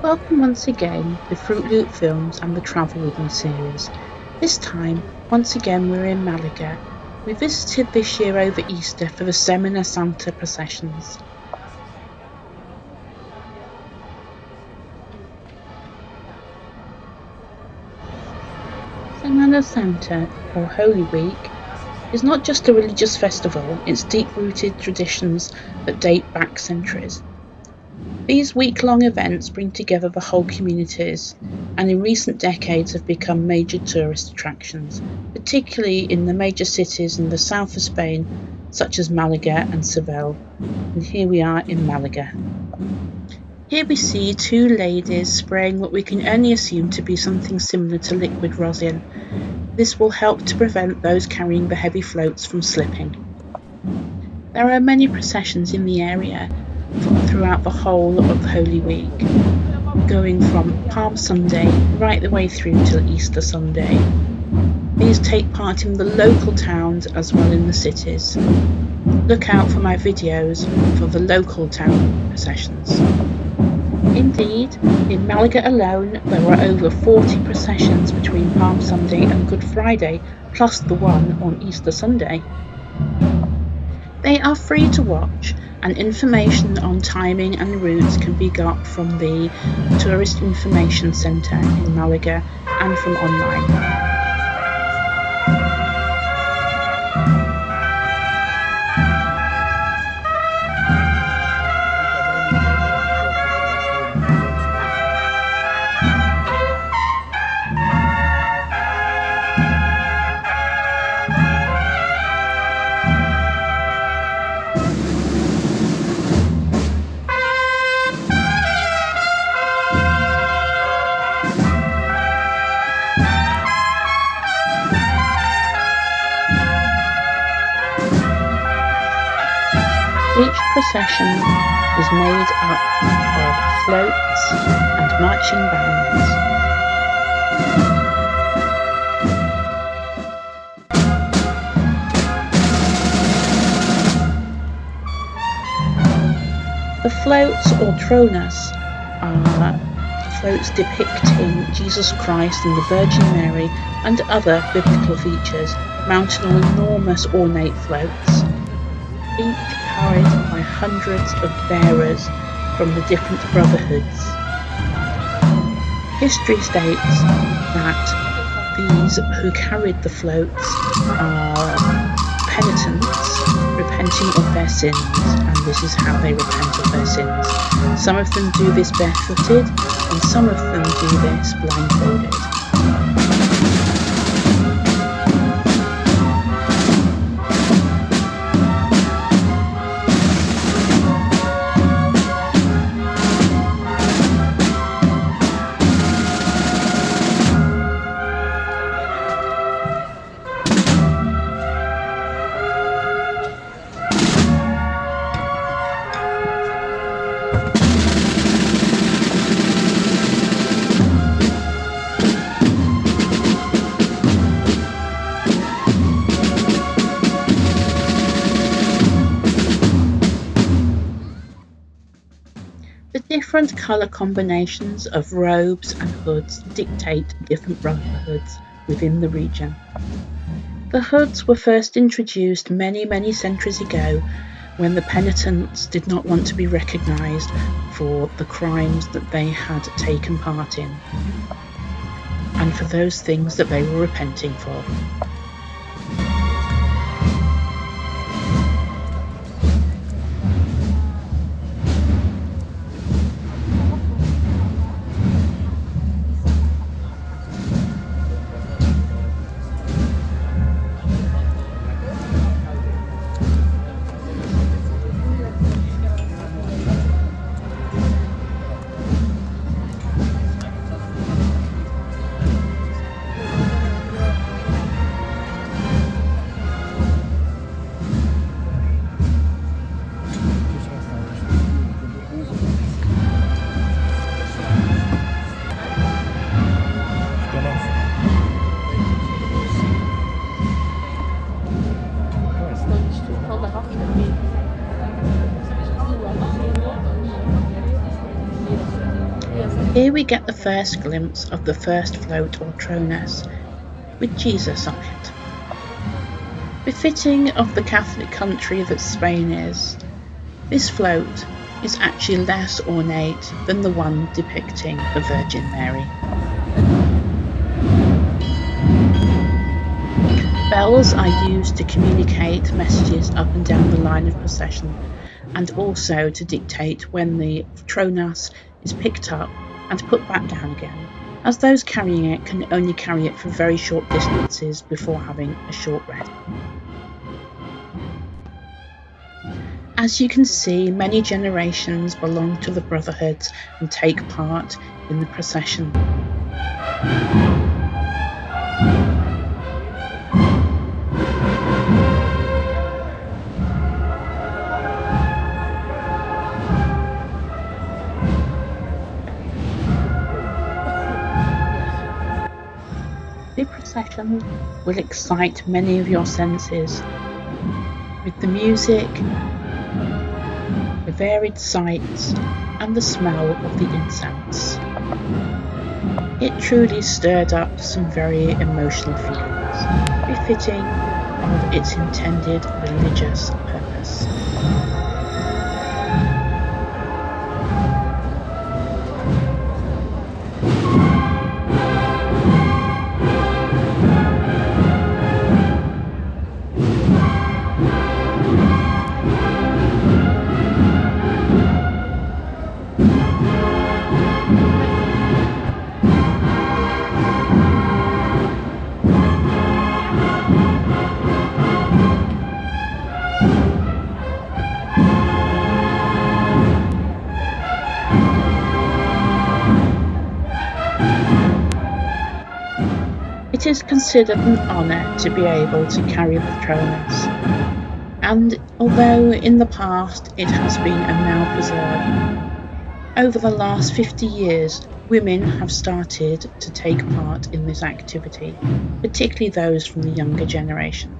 Welcome once again to Fruit Loop Films and the Travel With Me series. This time, once again we're in Malaga. We visited this year over Easter for the Semana Santa processions. Semana Santa, or Holy Week, is not just a religious festival, it's deep-rooted traditions that date back centuries. These week-long events bring together the whole communities and in recent decades have become major tourist attractions, particularly in the major cities in the south of Spain, such as Malaga and Seville. And here we are in Malaga. Here we see two ladies spraying what we can only assume to be something similar to liquid rosin. This will help to prevent those carrying the heavy floats from slipping. There are many processions in the area throughout the whole of Holy Week, going from Palm Sunday right the way through till Easter Sunday. These take part in the local towns as well in the cities. Look out for my videos for the local town processions. Indeed, in Malaga alone there are over 40 processions between Palm Sunday and Good Friday, plus the one on Easter Sunday. They are free to watch, and information on timing and routes can be got from the Tourist Information Centre in Malaga and from online. Each procession is made up of floats and marching bands. The floats or tronas are floats depicting Jesus Christ and the Virgin Mary and other biblical features mounted on enormous ornate floats, each carried by hundreds of bearers from the different brotherhoods. History states that these who carried the floats are penitents repenting of their sins, and this is how they repent of their sins. Some of them do this barefooted, and some of them do this blindfolded. The different colour combinations of robes and hoods dictate different brotherhoods within the region. The hoods were first introduced many centuries ago when the penitents did not want to be recognised for the crimes that they had taken part in and for those things that they were repenting for. Here we get the first glimpse of the first float or tronus, with Jesus on it. Befitting of the Catholic country that Spain is, this float is actually less ornate than the one depicting the Virgin Mary. Bells are used to communicate messages up and down the line of procession, and also to dictate when the tronus is picked up and put back down again, as those carrying it can only carry it for very short distances before having a short rest. As you can see, many generations belong to the brotherhoods and take part in the procession. The procession will excite many of your senses with the music, the varied sights, and the smell of the incense. It truly stirred up some very emotional feelings, befitting of its intended religious purpose. It is considered an honour to be able to carry the tronus, and although in the past it has been and now preserved, over the last 50 years women have started to take part in this activity, particularly those from the younger generation.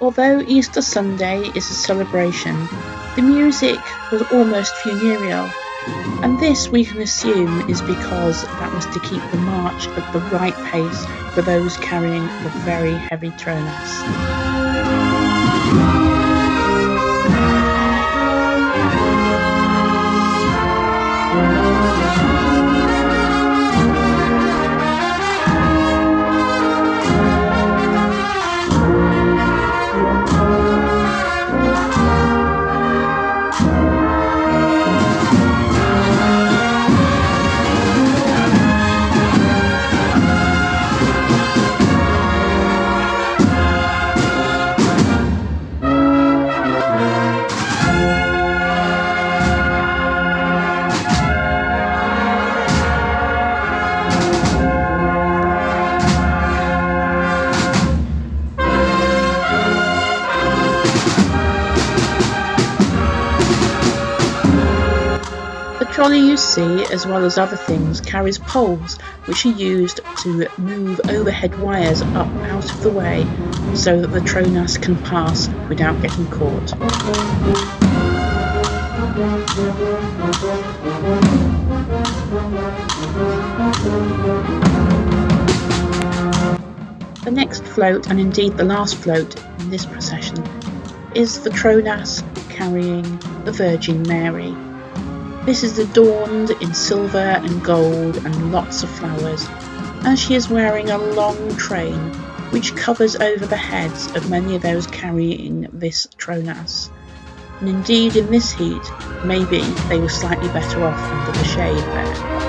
Although Easter Sunday is a celebration, the music was almost funereal, and this we can assume is because that was to keep the march at the right pace for those carrying the very heavy tronus. The trolley you see, as well as other things, carries poles which are used to move overhead wires up out of the way so that the tronus can pass without getting caught. The next float, and indeed the last float in this procession, is the tronus carrying the Virgin Mary. This is adorned in silver and gold and lots of flowers, and she is wearing a long train which covers over the heads of many of those carrying this tronas. And indeed, in this heat, maybe they were slightly better off under the shade there.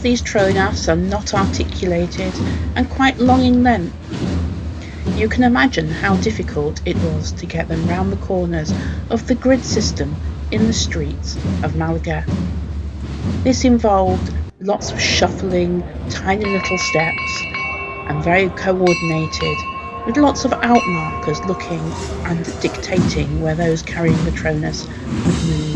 These tronas are not articulated and quite long in length. You can imagine how difficult it was to get them round the corners of the grid system in the streets of Malaga. This involved lots of shuffling, tiny little steps, and very coordinated, with lots of outmarkers looking and dictating where those carrying the tronas would move.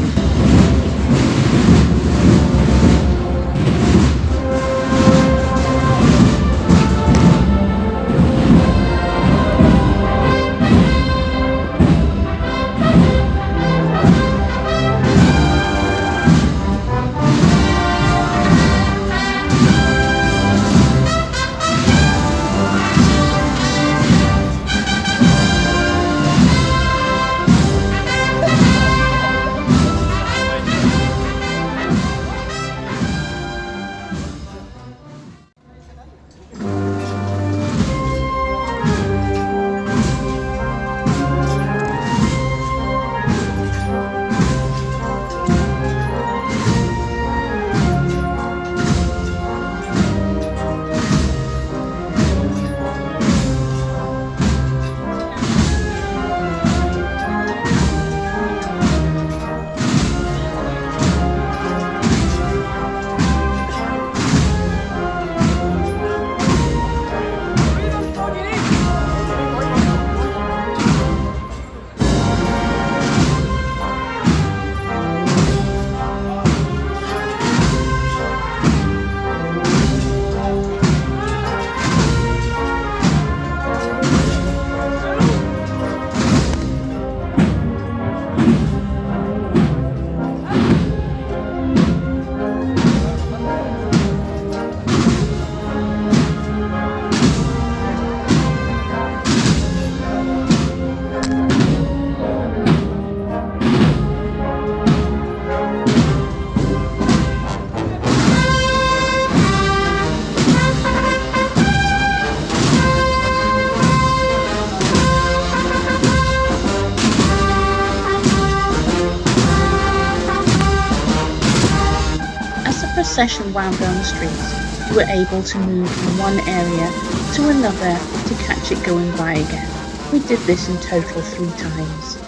Procession wound down the streets, you were able to move from one area to another to catch it going by again. We did this in total 3 times.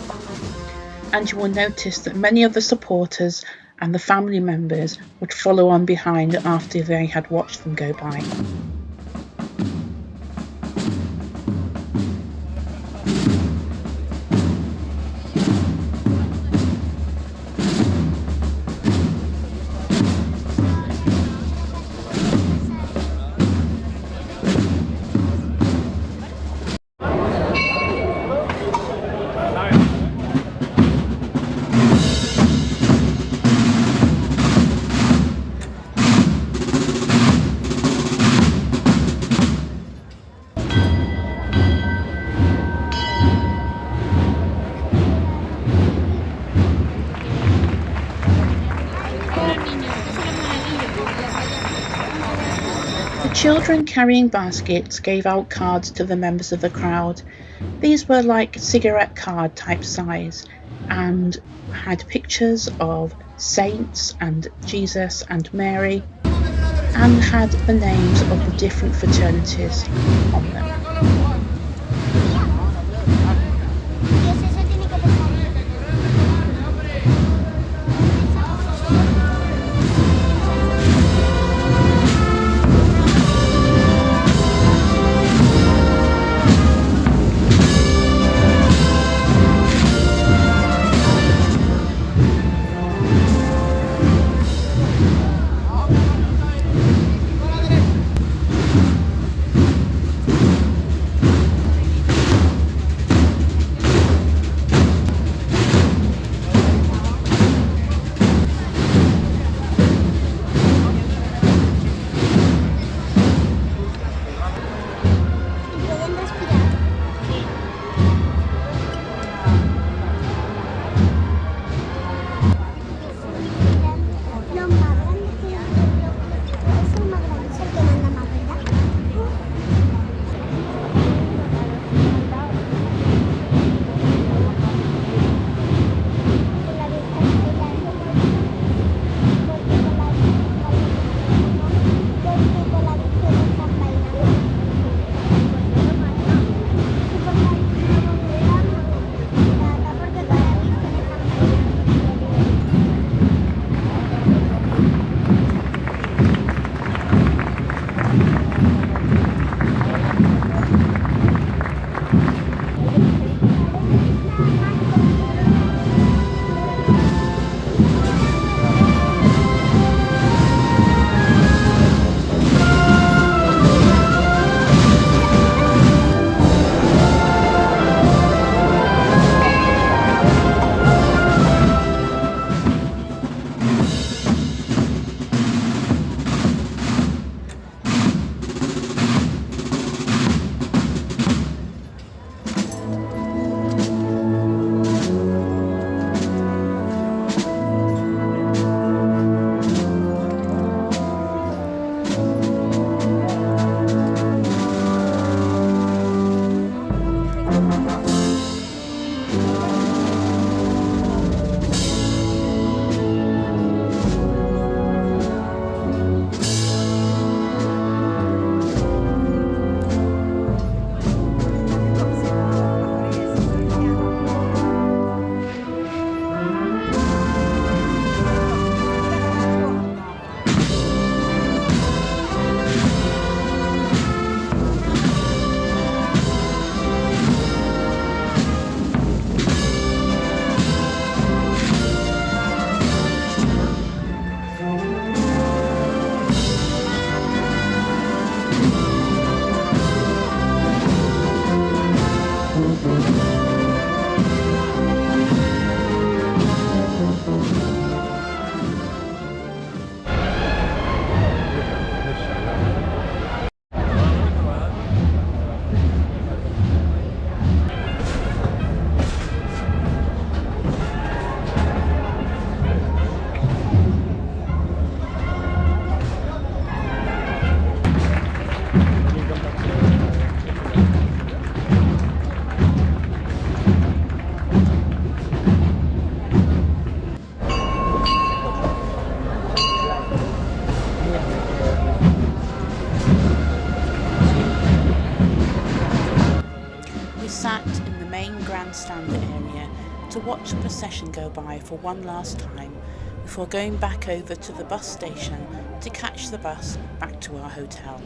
And you will notice that many of the supporters and the family members would follow on behind after they had watched them go by. Children carrying baskets gave out cards to the members of the crowd. These were like cigarette card type size and had pictures of saints and Jesus and Mary and had the names of the different fraternities on them. watch the procession go by for one last time before going back over to the bus station to catch the bus back to our hotel.